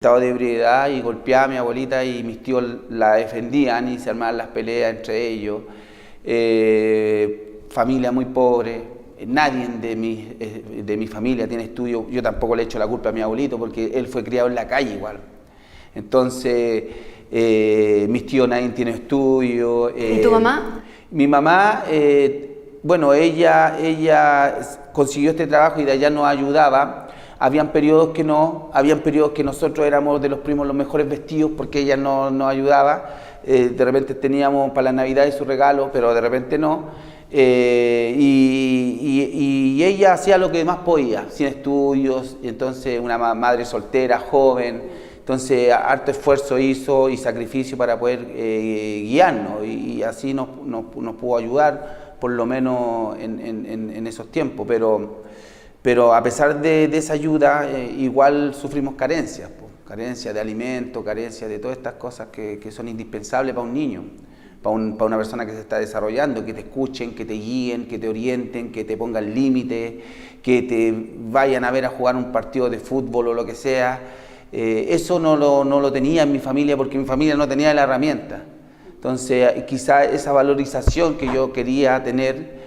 Estado de ebriedad y golpeaba a mi abuelita y mis tíos la defendían y se armaban las peleas entre ellos. Familia muy pobre, nadie de mi familia tiene estudio. Yo tampoco le echo la culpa a mi abuelito porque él fue criado en la calle igual. Entonces, mis tíos nadie tiene estudio. ¿Y tu mamá? Mi mamá, bueno, ella consiguió este trabajo y de allá nos ayudaba. Habían periodos que no, habían periodos que nosotros éramos de los primos los mejores vestidos porque ella nos ayudaba. De repente teníamos para la Navidad su regalo, pero de repente no. Y ella hacía lo que más podía, sin estudios, y entonces una madre soltera, joven, entonces harto esfuerzo hizo y sacrificio para poder guiarnos y así nos pudo ayudar, por lo menos en esos tiempos, pero a pesar de esa ayuda, igual sufrimos carencias, carencias de alimento, carencias de todas estas cosas que son indispensables para un niño, para una persona que se está desarrollando, que te escuchen, que te guíen, que te orienten, que te pongan límites, que te vayan a ver a jugar un partido de fútbol o lo que sea. Eso no lo tenía en mi familia porque mi familia no tenía la herramienta. Entonces, quizá esa valorización que yo quería tener,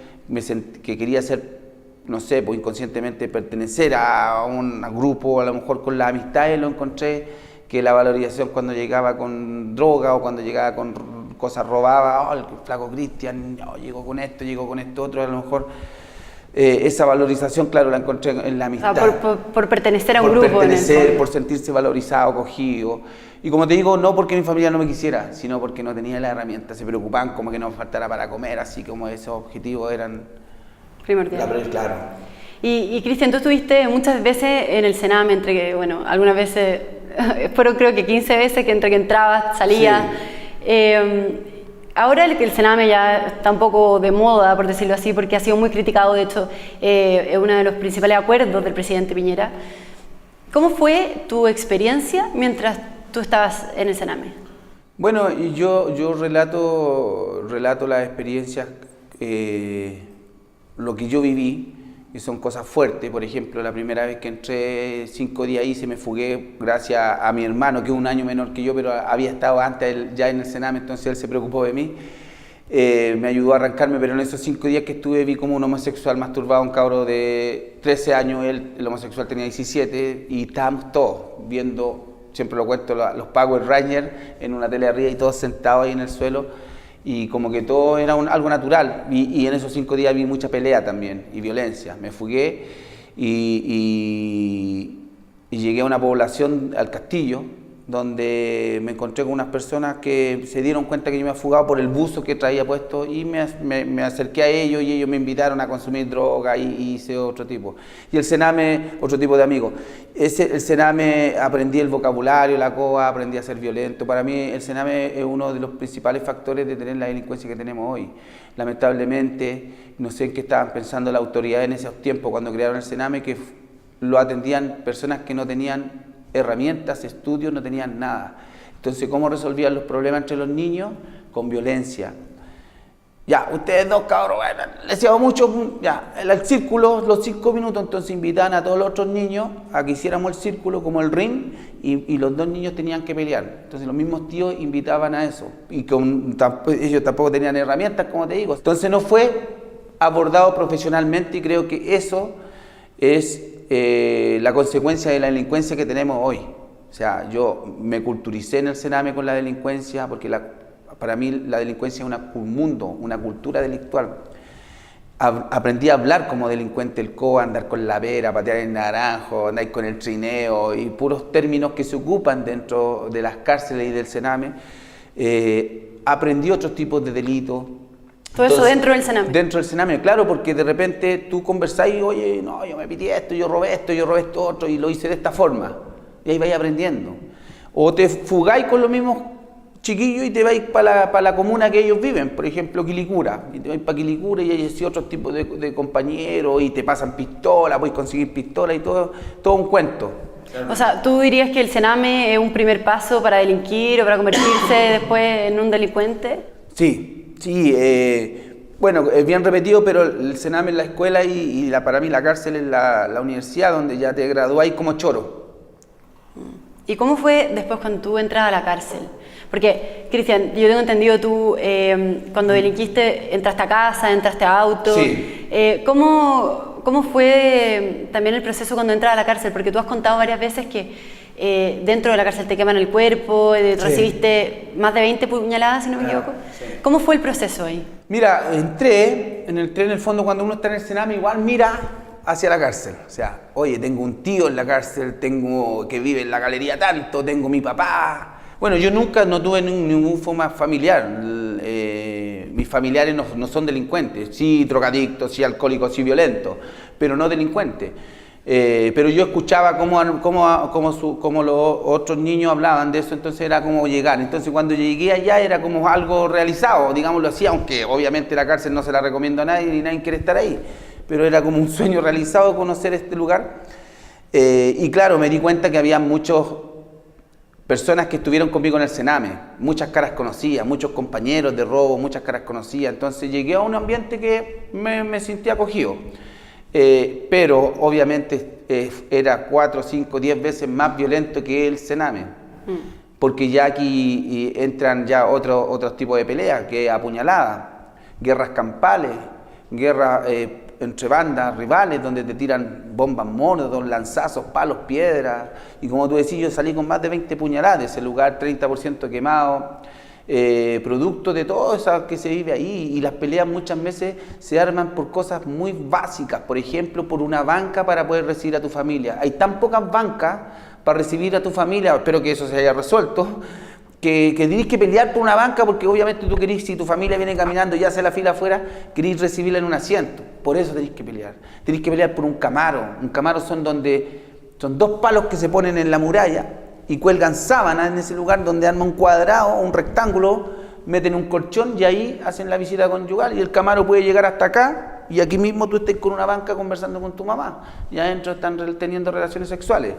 que quería ser, no sé, pues inconscientemente pertenecer a un grupo, a lo mejor con las amistades lo encontré, que la valorización cuando llegaba con droga o cuando llegaba con cosas robadas, el flaco Cristian, llegó con esto otro, a lo mejor esa valorización, claro, la encontré en la amistad. Por pertenecer a un grupo. Por pertenecer, por sentirse valorizado, cogido. Y como te digo, no porque mi familia no me quisiera, sino porque no tenía la herramienta, se preocupaban como que no me faltara para comer, así como esos objetivos eran primordiales. Claro. Y Cristian, tú estuviste muchas veces en el Sename, entre que, bueno, algunas veces, fueron creo que 15 veces que entre que entrabas, salías. Sí. Ahora el Sename ya está un poco de moda, por decirlo así, porque ha sido muy criticado, de hecho, es uno de los principales acuerdos del presidente Piñera. ¿Cómo fue tu experiencia mientras tú estabas en el Sename? Bueno, yo relato las experiencias, lo que yo viví, que son cosas fuertes. Por ejemplo, la primera vez que entré 5 días ahí se me fugué gracias a mi hermano, que es un año menor que yo, pero había estado antes ya en el Sename, entonces él se preocupó de mí. Me ayudó a arrancarme, pero en esos 5 días que estuve vi como un homosexual masturbaba a un cabro de 13 años, el homosexual tenía 17, y estábamos todos viendo, siempre lo cuento, los Power Rangers en una tele arriba y todos sentados ahí en el suelo. Y como que todo era algo natural, y en esos 5 días vi mucha pelea también, y violencia. Me fugué y llegué a una población, al Castillo, donde me encontré con unas personas que se dieron cuenta que yo me había fugado por el buzo que traía puesto, y me acerqué a ellos, y ellos me invitaron a consumir droga, y hice otro tipo. Y el Sename, otro tipo de amigos. El Sename, aprendí el vocabulario, la coa, aprendí a ser violento. Para mí el Sename es uno de los principales factores de tener la delincuencia que tenemos hoy. Lamentablemente, no sé en qué estaban pensando la autoridad en esos tiempos cuando crearon el Sename, que lo atendían personas que no tenían herramientas, estudios, no tenían nada. Entonces, ¿cómo resolvían los problemas entre los niños? Con violencia. Ya, ustedes dos cabros, bueno, les decíamos mucho, ya, el círculo, los 5 minutos, entonces invitaban a todos los otros niños a que hiciéramos el círculo como el ring, y los 2 niños tenían que pelear. Entonces los mismos tíos invitaban a eso, y ellos tampoco tenían herramientas, como te digo. Entonces no fue abordado profesionalmente, y creo que eso es la consecuencia de la delincuencia que tenemos hoy. O sea, yo me culturicé en el Sename con la delincuencia, porque para mí la delincuencia es un mundo, una cultura delictual. Aprendí a hablar como delincuente, el coa, andar con la pera, patear el naranjo, andar con el trineo, y puros términos que se ocupan dentro de las cárceles y del Sename. Aprendí otros tipos de delitos. Todo eso dentro del Sename. Dentro del Sename, claro, porque de repente tú conversás y, oye, no, yo me pité esto, yo robé esto otro, y lo hice de esta forma. Y ahí vais aprendiendo. O te fugáis con los mismos chiquillos y te vais para la comuna que ellos viven, por ejemplo, Quilicura. Y te vais para Quilicura y hay otros tipos de compañeros, y te pasan pistolas, puedes conseguir pistolas y todo un cuento. O sea, ¿tú dirías que el Sename es un primer paso para delinquir o para convertirse después en un delincuente? Sí. Bueno, es bien repetido, pero el Sename es la escuela, para mí la cárcel es la universidad, donde ya te gradúas como choro. ¿Y cómo fue después cuando tú entras a la cárcel? Porque, Cristian, yo tengo entendido tú, cuando delinquiste, entraste a casa, entraste a auto. Sí. ¿Cómo fue también el proceso cuando entras a la cárcel? Porque tú has contado varias veces que dentro de la cárcel te queman el cuerpo, recibiste más de 20 puñaladas, si no me equivoco. Sí. ¿Cómo fue el proceso ahí? Mira, entré en el fondo cuando uno está en el Sename, igual mira hacia la cárcel. O sea, oye, tengo un tío en la cárcel, tengo que vive en la galería tanto, tengo mi papá. Bueno, yo nunca no tuve ningún forma familiar. Mis familiares no son delincuentes, sí drogadictos, sí alcohólicos, sí violentos, pero no delincuentes. Pero yo escuchaba cómo los otros niños hablaban de eso, entonces era como llegar. Entonces cuando llegué allá era como algo realizado, digámoslo así, aunque obviamente la cárcel no se la recomiendo a nadie ni nadie quiere estar ahí, pero era como un sueño realizado conocer este lugar. Y claro, me di cuenta que había muchas personas que estuvieron conmigo en el Sename, muchas caras conocidas, muchos compañeros de robo, muchas caras conocidas. Entonces llegué a un ambiente que me sentí acogido. Pero obviamente era 4, 5, 10 veces más violento que el Sename, porque ya aquí entran ya otros tipos de peleas, que apuñaladas, guerras campales, guerras entre bandas rivales, donde te tiran bombas molotov, lanzazos, palos, piedras, y como tú decís, yo salí con más de 20 puñaladas de ese lugar, 30% quemado. Producto de todo eso que se vive ahí, y las peleas muchas veces se arman por cosas muy básicas, por ejemplo por una banca para poder recibir a tu familia. Hay tan pocas bancas para recibir a tu familia, espero que eso se haya resuelto, que tenés que pelear por una banca porque obviamente tú querés, si tu familia viene caminando y hace la fila afuera, querés recibirla en un asiento, por eso tenés que pelear por un camaro. Un camaro son 2 palos que se ponen en la muralla y cuelgan sábanas en ese lugar, donde arman un cuadrado, un rectángulo, meten un colchón y ahí hacen la visita conyugal, y el camaro puede llegar hasta acá y aquí mismo tú estés con una banca conversando con tu mamá y adentro están teniendo relaciones sexuales.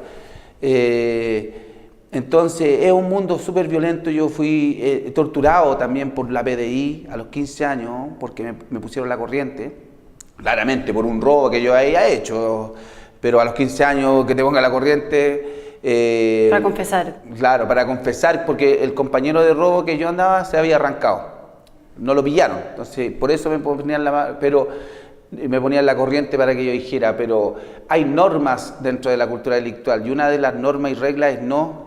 Entonces es un mundo súper violento. Yo fui torturado también por la PDI a los 15 años porque me pusieron la corriente, claramente por un robo que yo había hecho, pero a los 15 años que te ponga la corriente... para confesar. Claro, para confesar, porque el compañero de robo que yo andaba se había arrancado, no lo pillaron, entonces por eso me ponían la corriente para que yo dijera. Pero hay normas dentro de la cultura delictual, y una de las normas y reglas es no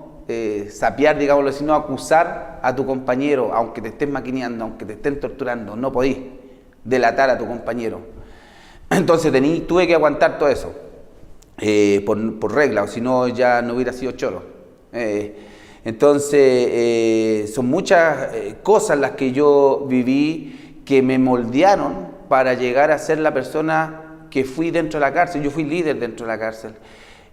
sapear, digámoslo así, no acusar a tu compañero, aunque te estén maquineando, aunque te estén torturando, no podís delatar a tu compañero. Entonces tuve que aguantar todo eso. Por regla, o si no ya no hubiera sido choro. Entonces son muchas cosas las que yo viví que me moldearon para llegar a ser la persona que fui dentro de la cárcel. Yo fui líder dentro de la cárcel,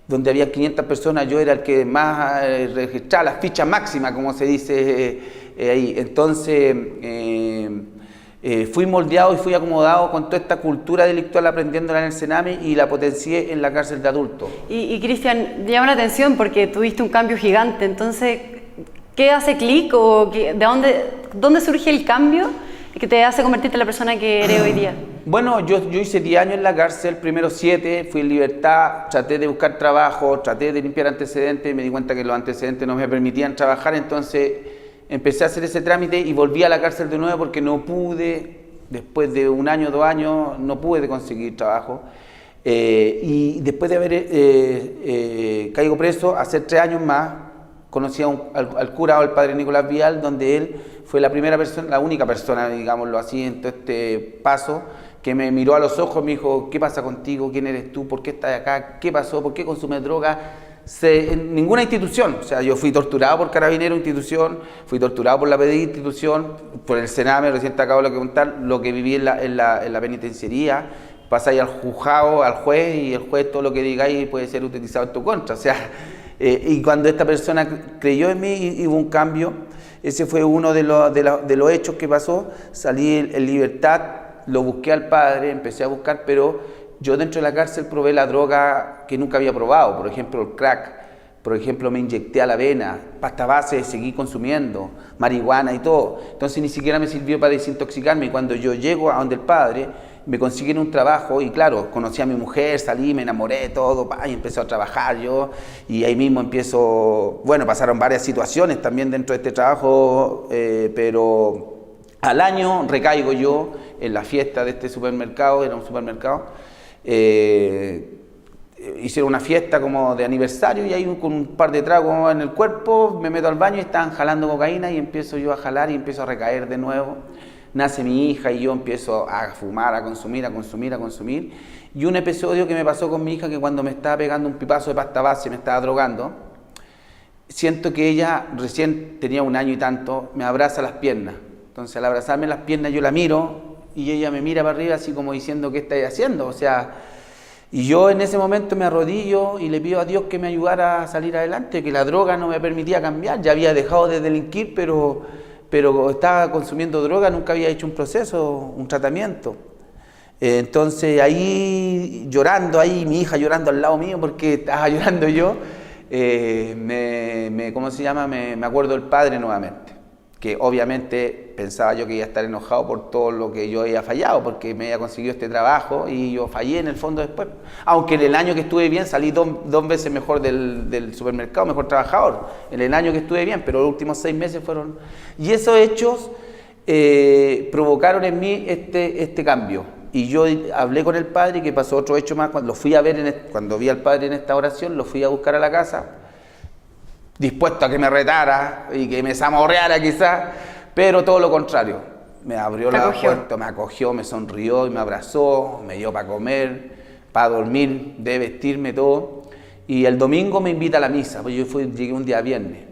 donde había 500 personas, yo era el que más registraba las fichas máximas, como se dice ahí. Entonces fui moldeado y fui acomodado con toda esta cultura delictual, aprendiéndola en el Sename, y la potencié en la cárcel de adultos. Y Cristian, llama la atención porque tuviste un cambio gigante. Entonces, ¿qué hace clic o dónde surge el cambio que te hace convertirte en la persona que eres hoy día? Bueno, yo hice 10 años en la cárcel, primero 7, fui en libertad, traté de buscar trabajo, traté de limpiar antecedentes, me di cuenta que los antecedentes no me permitían trabajar, entonces empecé a hacer ese trámite y volví a la cárcel de nuevo porque no pude, después de 1 año, 2 años, no pude conseguir trabajo. Y después de haber caído preso, hace 3 años más, conocí al cura, al padre Nicolás Vial, donde él fue la única persona, digámoslo así, en todo este paso, que me miró a los ojos, me dijo: ¿qué pasa contigo? ¿Quién eres tú? ¿Por qué estás acá? ¿Qué pasó? ¿Por qué consumes droga? En ninguna institución, o sea, yo fui torturado por Carabineros, institución, fui torturado por la PDI, institución, por el Sename, recién te acabo de contar lo que viví en la penitenciaría. Pasáis al juzgado, al juez, y el juez todo lo que digáis puede ser utilizado en tu contra, o sea, y cuando esta persona creyó en mí y hubo un cambio, ese fue uno de los hechos que pasó. Salí en libertad, lo busqué al padre, empecé a buscar, pero yo dentro de la cárcel probé la droga que nunca había probado, por ejemplo el crack, por ejemplo me inyecté a la avena, pasta base seguí consumiendo, marihuana y todo. Entonces ni siquiera me sirvió para desintoxicarme, y cuando yo llego a donde el padre, me consiguieron un trabajo y claro, conocí a mi mujer, salí, me enamoré, todo, y empecé a trabajar yo y ahí mismo empiezo, bueno, pasaron varias situaciones también dentro de este trabajo, pero al año recaigo yo en la fiesta de este supermercado, era un supermercado, hicieron una fiesta como de aniversario y ahí con un par de tragos en el cuerpo me meto al baño y estaban jalando cocaína y empiezo yo a jalar y empiezo a recaer de nuevo. Nace mi hija y yo empiezo a fumar, a consumir. Y un episodio que me pasó con mi hija, que cuando me estaba pegando un pipazo de pasta base, me estaba drogando, siento que ella recién tenía 1 año y tanto, me abraza las piernas. Entonces al abrazarme las piernas yo la miro y ella me mira para arriba así como diciendo, ¿qué estás haciendo? O sea, y yo en ese momento me arrodillo y le pido a Dios que me ayudara a salir adelante, que la droga no me permitía cambiar. Ya había dejado de delinquir, pero estaba consumiendo droga, nunca había hecho un proceso, un tratamiento. Entonces ahí llorando, mi hija llorando al lado mío porque estaba llorando yo, ¿cómo se llama? Me acuerdo del padre nuevamente, que obviamente pensaba yo que iba a estar enojado por todo lo que yo había fallado, porque me había conseguido este trabajo y yo fallé en el fondo después. Aunque en el año que estuve bien salí dos veces mejor del supermercado, mejor trabajador, en el año que estuve bien, pero los últimos 6 meses fueron... Y esos hechos provocaron en mí este cambio. Y yo hablé con el padre, que pasó otro hecho más, cuando fui a ver, cuando vi al padre en esta oración, lo fui a buscar a la casa, dispuesto a que me retara y que me zamorreara quizás, pero todo lo contrario. Me abrió la puerta, me acogió, me sonrió y me abrazó, me dio para comer, para dormir, de vestirme, todo. Y el domingo me invita a la misa, pues yo llegué un día viernes.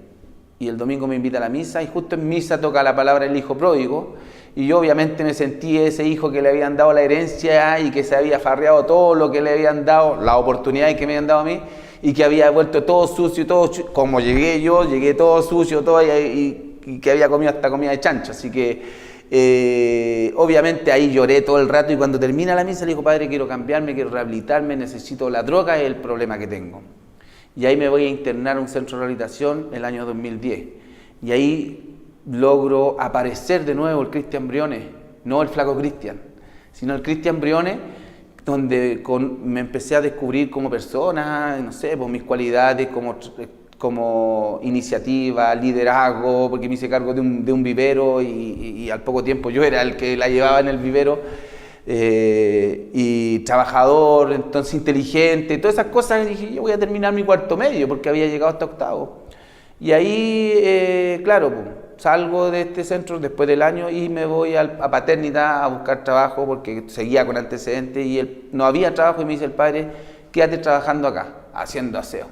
Y el domingo me invita a la misa y justo en misa toca la palabra el hijo pródigo. Y yo obviamente me sentí ese hijo que le habían dado la herencia y que se había farreado todo lo que le habían dado, las oportunidades que me habían dado a mí, y que había vuelto todo sucio, como llegué yo, llegué todo sucio, todo y que había comido hasta comida de chancho. Así que obviamente ahí lloré todo el rato y cuando termina la misa le digo, padre, quiero cambiarme, quiero rehabilitarme, necesito la droga, es el problema que tengo. Y ahí me voy a internar a un centro de rehabilitación el año 2010. Y ahí logro aparecer de nuevo el Cristian Briones, no el flaco Cristian, sino el Cristian Briones, donde me empecé a descubrir como persona, no sé, pues mis cualidades como iniciativa, liderazgo, porque me hice cargo de un vivero y al poco tiempo yo era el que la llevaba en el vivero, y trabajador, entonces inteligente, todas esas cosas. Y dije, yo voy a terminar mi 4º medio porque había llegado hasta 8º. Y ahí, claro, pues, salgo de este centro después del año y me voy a Paternidad a buscar trabajo porque seguía con antecedentes y no había trabajo y me dice el padre, quédate trabajando acá, haciendo aseo.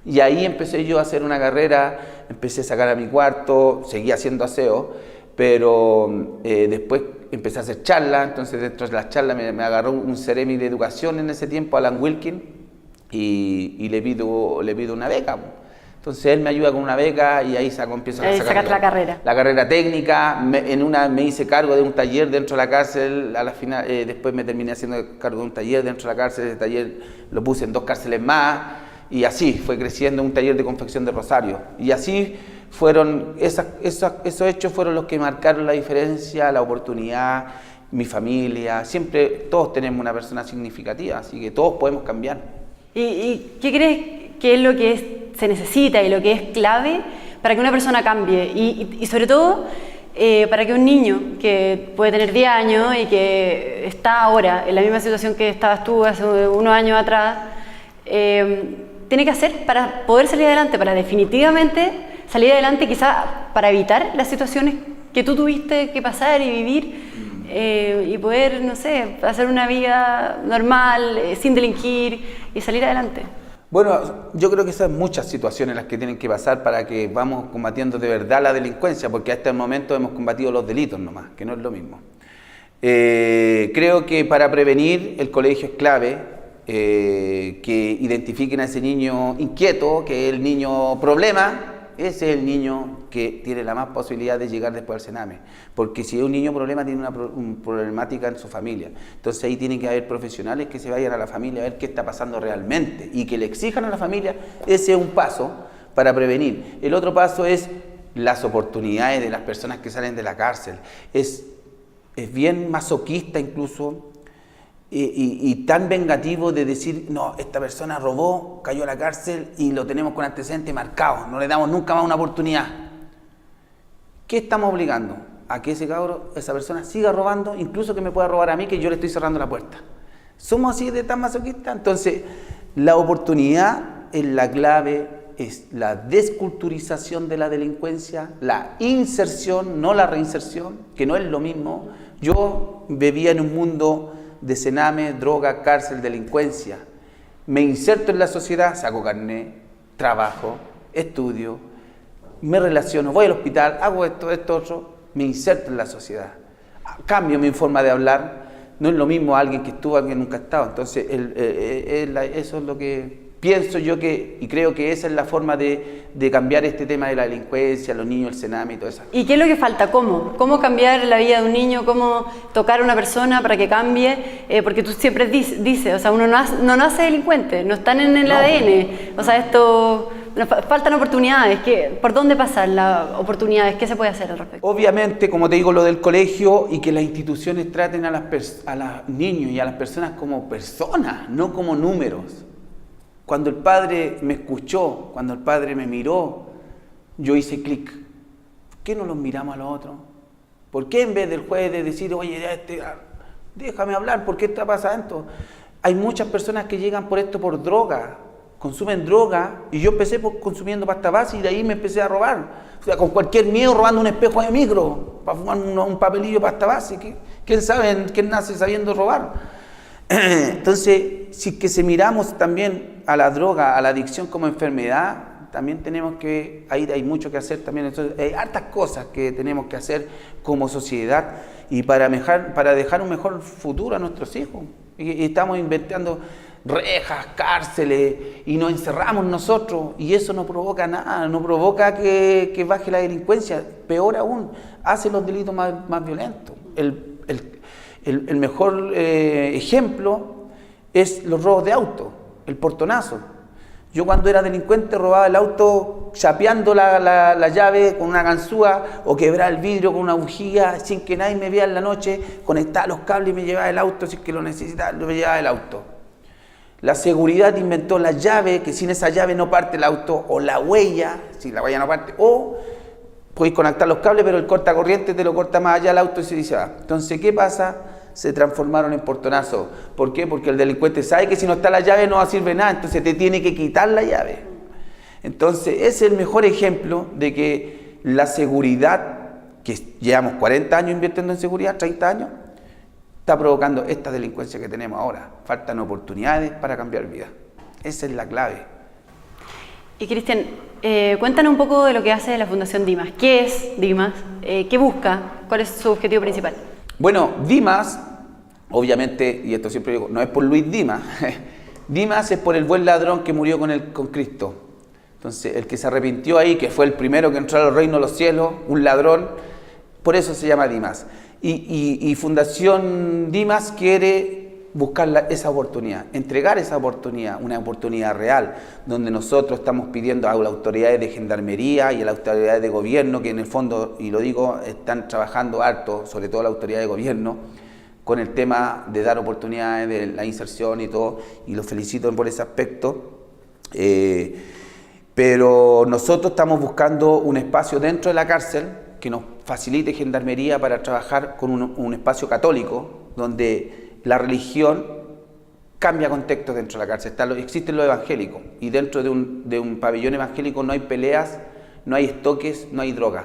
Y ahí empecé yo a hacer una carrera, empecé a sacar a mi cuarto, seguía haciendo aseo, pero después empecé a hacer charlas. Entonces dentro de las charlas me agarró un Ceremi de educación en ese tiempo, Alan Wilkin, y le pido una beca. Entonces él me ayuda con una beca y ahí empiezo a sacar la carrera. La carrera técnica. Me hice cargo de un taller dentro de la cárcel, a la final, después me terminé haciendo cargo de un taller dentro de la cárcel. Ese taller lo puse en 2 cárceles más y así fue creciendo un taller de confección de rosario. Y así fueron, esos hechos fueron los que marcaron la diferencia, la oportunidad, mi familia. Siempre todos tenemos una persona significativa, así que todos podemos cambiar. ¿Y qué crees que es lo que se necesita y lo que es clave para que una persona cambie? Y sobre todo, para que un niño que puede tener 10 años y que está ahora en la misma situación que estabas tú hace unos años atrás, tiene que hacer para poder salir adelante, para definitivamente salir adelante, quizás para evitar las situaciones que tú tuviste que pasar y vivir, y poder, no sé, hacer una vida normal, sin delinquir y salir adelante? Bueno, yo creo que esas son muchas situaciones las que tienen que pasar para que vamos combatiendo de verdad la delincuencia, porque hasta el momento hemos combatido los delitos nomás, que no es lo mismo. Creo que para prevenir el colegio es clave, que identifiquen a ese niño inquieto, que es el niño problema. Ese es el niño que tiene la más posibilidad de llegar después al Sename, porque si es un niño problema tiene una problemática en su familia. Entonces ahí tienen que haber profesionales que se vayan a la familia a ver qué está pasando realmente y que le exijan a la familia. Ese es un paso para prevenir. El otro paso es las oportunidades de las personas que salen de la cárcel. Es bien masoquista incluso y tan vengativo de decir, no, esta persona robó, cayó a la cárcel y lo tenemos con antecedentes marcados, no le damos nunca más una oportunidad. ¿Qué estamos obligando? A que esa persona siga robando, incluso que me pueda robar a mí, que yo le estoy cerrando la puerta. ¿Somos así de tan masoquistas? Entonces, la oportunidad es la clave, es la desculturización de la delincuencia, la inserción, no la reinserción, que no es lo mismo. Yo vivía en un mundo de cename, droga, cárcel, delincuencia. Me inserto en la sociedad, saco carnet, trabajo, estudio, me relaciono, voy al hospital, hago esto, otro, me inserto en la sociedad. Cambio mi forma de hablar, no es lo mismo alguien que estuvo, alguien que nunca ha estado. Entonces, eso es lo que pienso yo y creo que esa es la forma de cambiar este tema de la delincuencia, los niños, el cename y todo eso. ¿Y qué es lo que falta? ¿Cómo cambiar la vida de un niño? ¿Cómo tocar a una persona para que cambie? Porque tú siempre dices, o sea, uno no nace delincuente, no están en el ADN. O sea, faltan oportunidades. ¿Por dónde pasan las oportunidades? ¿Qué se puede hacer al respecto? Obviamente, como te digo, lo del colegio y que las instituciones traten a los niños y a las personas como personas, no como números. Cuando el padre me escuchó, cuando el padre me miró, yo hice clic. ¿Por qué no los miramos a los otros? ¿Por qué en vez del juez de decir, oye, déjame hablar, ¿por qué está pasando? Hay muchas personas que llegan por esto por droga, consumen droga, y yo empecé consumiendo pasta base y de ahí me empecé a robar. O sea, con cualquier miedo robando un espejo de micro, para fumar un papelillo de pasta base. ¿Quién sabe quién nace sabiendo robar? Entonces, si que miramos también a la droga, a la adicción como enfermedad, también tenemos que, ahí hay mucho que hacer también. Entonces, hay hartas cosas que tenemos que hacer como sociedad y para dejar un mejor futuro a nuestros hijos. Y estamos inventando rejas, cárceles, y nos encerramos nosotros, y eso no provoca nada, no provoca que baje la delincuencia, peor aún, hace los delitos más violentos. El mejor ejemplo es los robos de auto, el portonazo. Yo cuando era delincuente robaba el auto chapeando la llave con una ganzúa o quebraba el vidrio con una bujía sin que nadie me viera en la noche, conectaba los cables y me llevaba el auto, si es que lo necesitaba, me llevaba el auto. La seguridad inventó la llave, que sin esa llave no parte el auto, o la huella, si la huella no parte, o podéis conectar los cables, pero el cortacorriente te lo corta más allá el auto y se va. Entonces, ¿qué pasa? Se transformaron en portonazos. ¿Por qué? Porque el delincuente sabe que si no está la llave no va a servir nada, entonces te tiene que quitar la llave. Entonces, ese es el mejor ejemplo de que la seguridad, que llevamos 40 años invirtiendo en seguridad, 30 años, está provocando esta delincuencia que tenemos ahora. Faltan oportunidades para cambiar vidas. Esa es la clave. Y Cristian, cuéntanos un poco de lo que hace la Fundación Dimas. ¿Qué es Dimas? ¿Qué busca? ¿Cuál es su objetivo principal? Bueno, Dimas, obviamente, y esto siempre digo, no es por Luis Dimas. Dimas es por el buen ladrón que murió con Cristo. Entonces, el que se arrepintió ahí, que fue el primero que entró a los reinos de los cielos, un ladrón, por eso se llama Dimas. Y Fundación Dimas quiere buscar esa oportunidad, entregar esa oportunidad, una oportunidad real, donde nosotros estamos pidiendo a las autoridades de gendarmería y a las autoridades de gobierno, que en el fondo, y lo digo, están trabajando harto, sobre todo la autoridad de gobierno, con el tema de dar oportunidades, de la inserción y todo, y los felicito por ese aspecto. Pero nosotros estamos buscando un espacio dentro de la cárcel que nos facilite gendarmería para trabajar con un espacio católico, donde la religión cambia contexto dentro de la cárcel. Existen los evangélicos, y dentro de un pabellón evangélico no hay peleas, no hay estoques, no hay droga.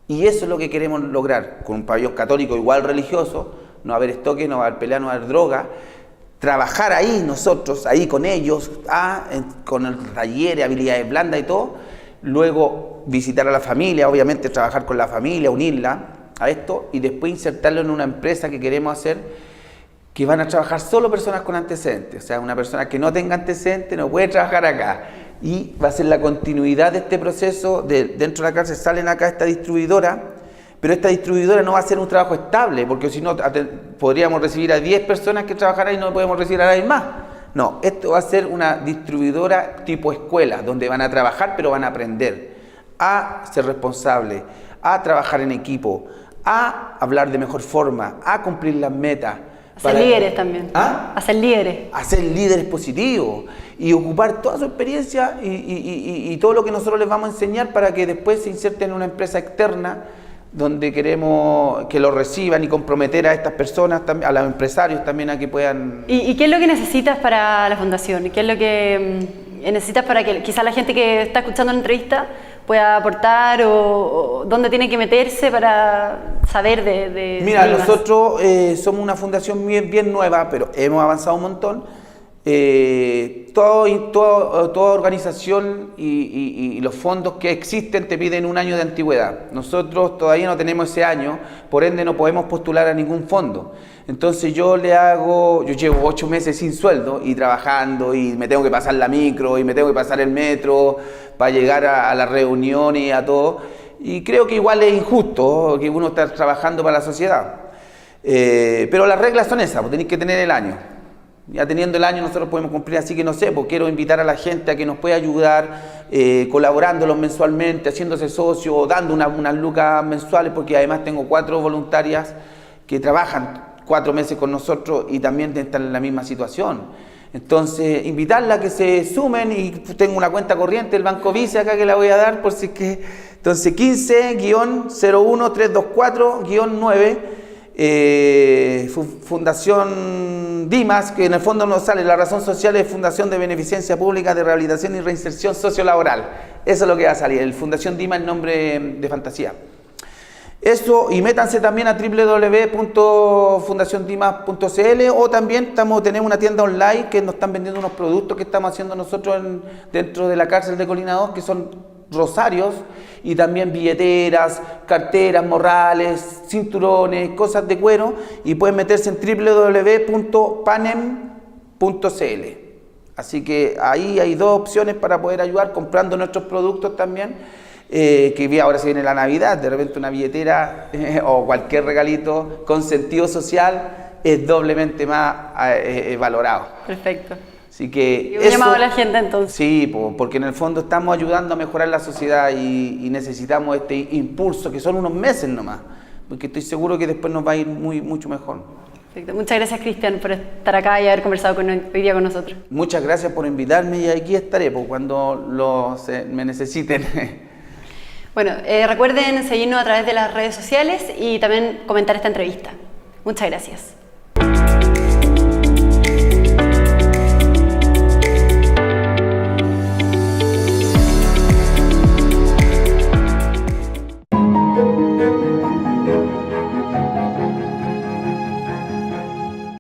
Y eso es lo que queremos lograr, con un pabellón católico igual religioso, no va a haber estoques, no va a haber pelea, no va a haber droga. Trabajar ahí nosotros, ahí con ellos, con el taller, habilidades blandas y todo. Luego visitar a la familia, obviamente trabajar con la familia, unirla a esto, y después insertarlo en una empresa que queremos hacer, que van a trabajar solo personas con antecedentes. O sea, una persona que no tenga antecedentes no puede trabajar acá. Y va a ser la continuidad de este proceso. Dentro de la cárcel salen acá esta distribuidora, pero esta distribuidora no va a ser un trabajo estable, porque si no podríamos recibir a 10 personas que trabajarán y no podemos recibir a nadie más. No, esto va a ser una distribuidora tipo escuela, donde van a trabajar pero van a aprender a ser responsables, a trabajar en equipo, a hablar de mejor forma, a cumplir las metas, A ser líderes también. ¿Ah? A ser líderes. A ser líderes positivos y ocupar toda su experiencia y todo lo que nosotros les vamos a enseñar para que después se inserten en una empresa externa donde queremos que lo reciban y comprometer a estas personas, a los empresarios también a que puedan... ¿Y qué es lo que necesitas para la fundación? ¿Qué es lo que necesitas para que quizás la gente que está escuchando la entrevista pueda aportar o dónde tiene que meterse para saber de Mira, Dimas? nosotros somos una fundación bien nueva, pero hemos avanzado un montón. Toda organización y los fondos que existen te piden un año de antigüedad. Nosotros todavía no tenemos ese año, por ende no podemos postular a ningún fondo. Entonces yo llevo 8 meses sin sueldo y trabajando y me tengo que pasar la micro y me tengo que pasar el metro para llegar a las reuniones y a todo. Y creo que igual es injusto que uno esté trabajando para la sociedad. Pero las reglas son esas, pues tenéis que tener el año. Ya teniendo el año nosotros podemos cumplir, así que no sé, pues quiero invitar a la gente a que nos pueda ayudar colaborándolos mensualmente, haciéndose socio, dando unas lucas mensuales, porque además tengo 4 voluntarias que trabajan 4 meses con nosotros y también están en la misma situación. Entonces, invitarla a que se sumen y tengo una cuenta corriente del Banco Vice acá que la voy a dar por si es que... Entonces, 15-01324-9 Fundación Dimas, que en el fondo nos sale, la razón social es Fundación de Beneficencia Pública de Rehabilitación y Reinserción Sociolaboral. Eso es lo que va a salir, el Fundación Dimas es nombre de fantasía. Eso, y métanse también a www.fundaciondimas.cl o también tenemos una tienda online que nos están vendiendo unos productos que estamos haciendo nosotros dentro de la cárcel de Colina 2, que son rosarios y también billeteras, carteras, morrales, cinturones, cosas de cuero, y pueden meterse en www.panem.cl. Así que ahí hay 2 opciones para poder ayudar comprando nuestros productos también, que ahora se viene la Navidad, de repente una billetera o cualquier regalito con sentido social es doblemente más valorado. Perfecto. Así que un llamado a la gente entonces. Sí, porque en el fondo estamos ayudando a mejorar la sociedad y necesitamos este impulso, que son unos meses nomás, porque estoy seguro que después nos va a ir mucho mejor. Perfecto. Muchas gracias, Cristian, por estar acá y haber conversado hoy día con nosotros. Muchas gracias por invitarme y aquí estaré cuando me necesiten. Bueno, recuerden seguirnos a través de las redes sociales y también comentar esta entrevista. Muchas gracias.